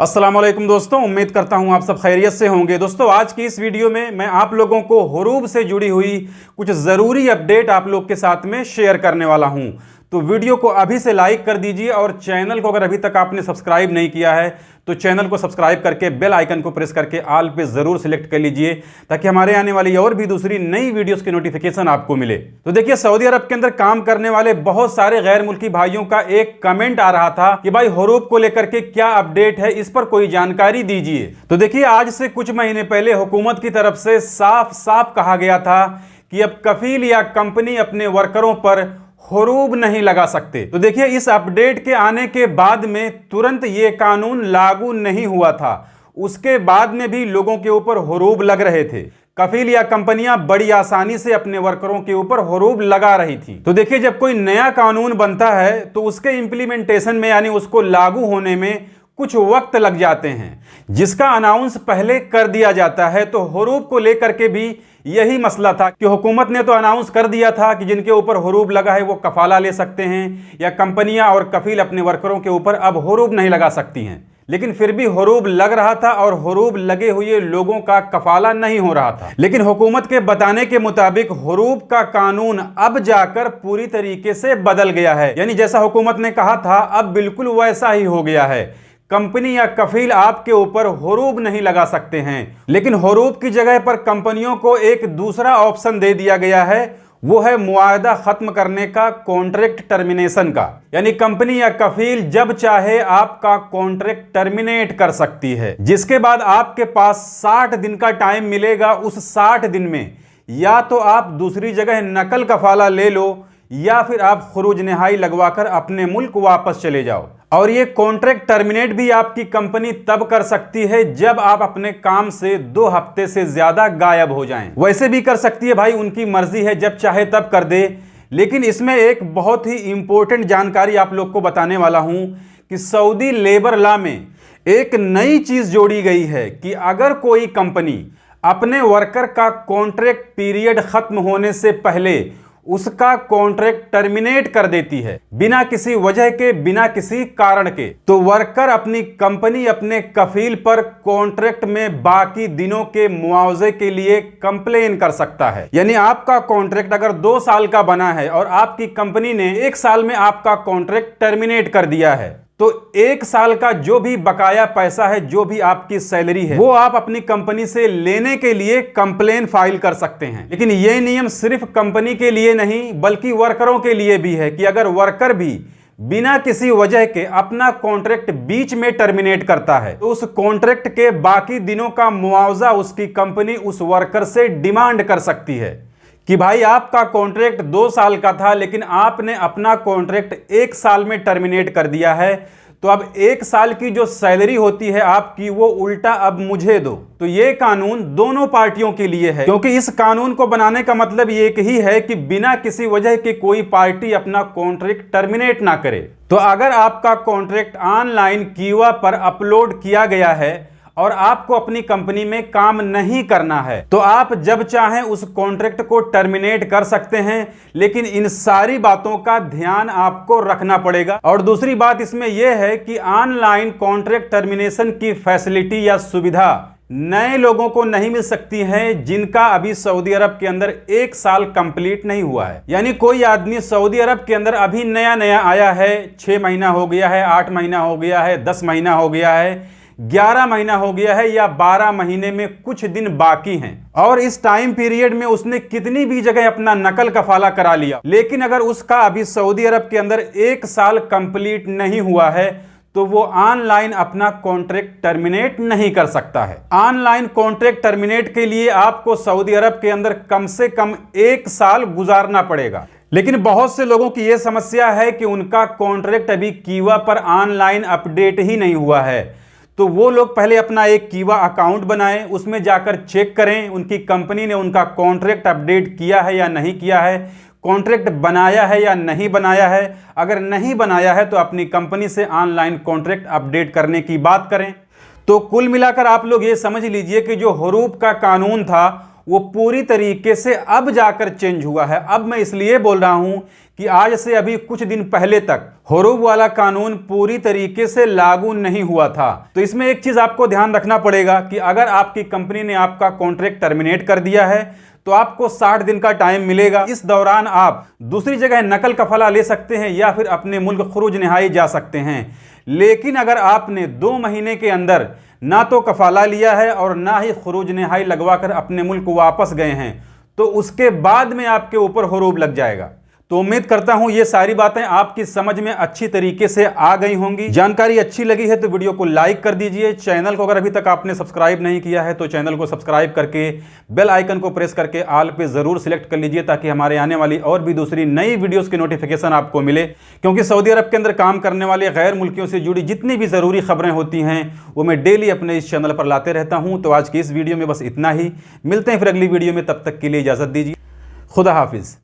अस्सलाम वालेकुम दोस्तों, उम्मीद करता हूं आप सब खैरियत से होंगे। दोस्तों, आज की इस वीडियो में मैं आप लोगों को हुरूब से जुड़ी हुई कुछ ज़रूरी अपडेट आप लोग के साथ में शेयर करने वाला हूं। तो वीडियो को अभी से लाइक कर दीजिए और चैनल को अगर अभी तक आपने सब्सक्राइब नहीं किया है तो चैनल को सब्सक्राइब करके बेल आइकन को प्रेस करके ऑल पे ज़रूर सिलेक्ट कर लीजिए ताकि हमारे आने वाली और भी दूसरी नई वीडियोस की नोटिफिकेशन आपको मिले। तो देखिए, सऊदी अरब के अंदर काम करने वाले बहुत सारे गैर मुल्की भाइयों का एक कमेंट आ रहा था कि भाई हुरूब को लेकर के क्या अपडेट है, इस पर कोई जानकारी दीजिए। तो देखिए, आज से कुछ महीने पहले हुकूमत की तरफ से साफ साफ कहा गया था कि अब कफील या कंपनी अपने वर्करों पर हुरूब नहीं लगा सकते। तो देखिए, इस अपडेट के आने के बाद में तुरंत ये कानून लागू नहीं हुआ था। उसके बाद में भी लोगों के ऊपर हुरूब लग रहे थे। कफील या कंपनियां बड़ी आसानी से अपने वर्करों के ऊपर हुरूब लगा रही थी। तो देखिए, जब कोई नया कानून बनता है तो उसके इंप्लीमेंटेशन में यानी उसको लागू होने में कुछ वक्त लग जाते हैं, जिसका अनाउंस पहले कर दिया जाता है। तो हुरूब को लेकर के भी यही मसला था कि हुकूमत ने तो अनाउंस कर दिया था कि जिनके ऊपर हुरूब लगा है वो कफाला ले सकते हैं, या कंपनियां और कफील अपने वर्करों के ऊपर अब हुरूब नहीं लगा सकती हैं। लेकिन फिर भी हुरूब लग रहा था और हुरूब लगे हुए लोगों का कफाला नहीं हो रहा था। लेकिन हुकूमत के बताने के मुताबिक हुरूब का कानून अब जाकर पूरी तरीके से बदल गया है। यानी जैसा हुकूमत ने कहा था अब बिल्कुल वैसा ही हो गया है। कंपनी या कफील आपके ऊपर हुरूब नहीं लगा सकते हैं, लेकिन हुरूब की जगह पर कंपनियों को एक दूसरा ऑप्शन दे दिया गया है। वो है मुआहदा खत्म करने का, कॉन्ट्रैक्ट टर्मिनेशन का। यानी कंपनी या कफील जब चाहे आपका कॉन्ट्रैक्ट टर्मिनेट कर सकती है, जिसके बाद आपके पास 60 दिन का टाइम मिलेगा। उस 60 दिन में या तो आप दूसरी जगह नकल कफाला ले लो या फिर आप खुरूज नहाई लगवाकर अपने मुल्क वापस चले जाओ। और ये कॉन्ट्रैक्ट टर्मिनेट भी आपकी कंपनी तब कर सकती है जब आप अपने काम से 2 हफ्ते से ज्यादा गायब हो जाएं। वैसे भी कर सकती है भाई, उनकी मर्जी है, जब चाहे तब कर दे। लेकिन इसमें एक बहुत ही इंपॉर्टेंट जानकारी आप लोग को बताने वाला हूं कि सऊदी लेबर लॉ में एक नई चीज जोड़ी गई है कि अगर कोई कंपनी अपने वर्कर का कॉन्ट्रैक्ट पीरियड खत्म होने से पहले उसका कॉन्ट्रैक्ट टर्मिनेट कर देती है बिना किसी वजह के, बिना किसी कारण के, तो वर्कर अपनी कंपनी अपने कफील पर कॉन्ट्रैक्ट में बाकी दिनों के मुआवजे के लिए कंप्लेन कर सकता है। यानी आपका कॉन्ट्रैक्ट अगर 2 साल का बना है और आपकी कंपनी ने 1 साल में आपका कॉन्ट्रैक्ट टर्मिनेट कर दिया है, तो 1 साल का जो भी बकाया पैसा है, जो भी आपकी सैलरी है, वो आप अपनी कंपनी से लेने के लिए कंप्लेन फाइल कर सकते हैं। लेकिन ये नियम सिर्फ कंपनी के लिए नहीं बल्कि वर्करों के लिए भी है कि अगर वर्कर भी बिना किसी वजह के अपना कॉन्ट्रैक्ट बीच में टर्मिनेट करता है तो उस कॉन्ट्रैक्ट के बाकी दिनों का मुआवजा उसकी कंपनी उस वर्कर से डिमांड कर सकती है कि भाई आपका कॉन्ट्रैक्ट 2 साल का था लेकिन आपने अपना कॉन्ट्रैक्ट 1 साल में टर्मिनेट कर दिया है, तो अब 1 साल की जो सैलरी होती है आपकी वो उल्टा अब मुझे दो। तो ये कानून दोनों पार्टियों के लिए है, क्योंकि इस कानून को बनाने का मतलब ये एक ही है कि बिना किसी वजह की कोई पार्टी अपना कॉन्ट्रैक्ट टर्मिनेट ना करे। तो अगर आपका कॉन्ट्रैक्ट ऑनलाइन कीवा पर अपलोड किया गया है और आपको अपनी कंपनी में काम नहीं करना है तो आप जब चाहें उस कॉन्ट्रैक्ट को टर्मिनेट कर सकते हैं। लेकिन इन सारी बातों का ध्यान आपको रखना पड़ेगा। और दूसरी बात इसमें यह है कि ऑनलाइन कॉन्ट्रैक्ट टर्मिनेशन की फैसिलिटी या सुविधा नए लोगों को नहीं मिल सकती है जिनका अभी सऊदी अरब के अंदर 1 साल कंप्लीट नहीं हुआ है। यानी कोई आदमी सऊदी अरब के अंदर अभी नया नया आया है, 6 महीना हो गया है, 8 महीना हो गया है, 10 महीना हो गया है, 11 महीना हो गया है या 12 महीने में कुछ दिन बाकी हैं, और इस टाइम पीरियड में उसने कितनी भी जगह अपना नकल कफाला करा लिया, लेकिन अगर उसका अभी सऊदी अरब के अंदर 1 साल कंप्लीट नहीं हुआ है तो वो ऑनलाइन अपना कॉन्ट्रैक्ट टर्मिनेट नहीं कर सकता है। ऑनलाइन कॉन्ट्रैक्ट टर्मिनेट के लिए आपको सऊदी अरब के अंदर कम से कम 1 साल गुजारना पड़ेगा। लेकिन बहुत से लोगों की यह समस्या है कि उनका कॉन्ट्रैक्ट अभी कीवा पर ऑनलाइन अपडेट ही नहीं हुआ है, तो वो लोग पहले अपना एक कीवा अकाउंट बनाएं, उसमें जाकर चेक करें उनकी कंपनी ने उनका कॉन्ट्रैक्ट अपडेट किया है या नहीं किया है, कॉन्ट्रैक्ट बनाया है या नहीं बनाया है। अगर नहीं बनाया है तो अपनी कंपनी से ऑनलाइन कॉन्ट्रैक्ट अपडेट करने की बात करें। तो कुल मिलाकर आप लोग ये समझ लीजिए कि जो हुरूब का कानून था वो पूरी तरीके से अब जाकर चेंज हुआ है। अब मैं इसलिए बोल रहा हूं कि आज से अभी कुछ दिन पहले तक हुरूब वाला कानून पूरी तरीके से लागू नहीं हुआ था। तो इसमें एक चीज आपको ध्यान रखना पड़ेगा कि अगर आपकी कंपनी ने आपका कॉन्ट्रैक्ट टर्मिनेट कर दिया है तो आपको 60 दिन का टाइम मिलेगा। इस दौरान आप दूसरी जगह नकल कफाला ले सकते हैं या फिर अपने मुल्क खुरूज निहाई जा सकते हैं। लेकिन अगर आपने 2 महीने के अंदर ना तो कफाला लिया है और ना ही खुरूज निहाई लगवाकर अपने मुल्क वापस गए हैं तो उसके बाद में आपके ऊपर हुरूब लग जाएगा। तो उम्मीद करता हूं ये सारी बातें आपकी समझ में अच्छी तरीके से आ गई होंगी। जानकारी अच्छी लगी है तो वीडियो को लाइक कर दीजिए। चैनल को अगर अभी तक आपने सब्सक्राइब नहीं किया है तो चैनल को सब्सक्राइब करके बेल आइकन को प्रेस करके ऑल पे जरूर सिलेक्ट कर लीजिए ताकि हमारे आने वाली और भी दूसरी नई वीडियोस की नोटिफिकेशन आपको मिले। क्योंकि सऊदी अरब के अंदर काम करने वाले गैर मुल्कियों से जुड़ी जितनी भी ज़रूरी खबरें होती हैं वो मैं डेली अपने इस चैनल पर लाते रहता हूँ। तो आज की इस वीडियो में बस इतना ही। मिलते हैं फिर अगली वीडियो में, तब तक के लिए इजाज़त दीजिए। खुदा हाफिज़।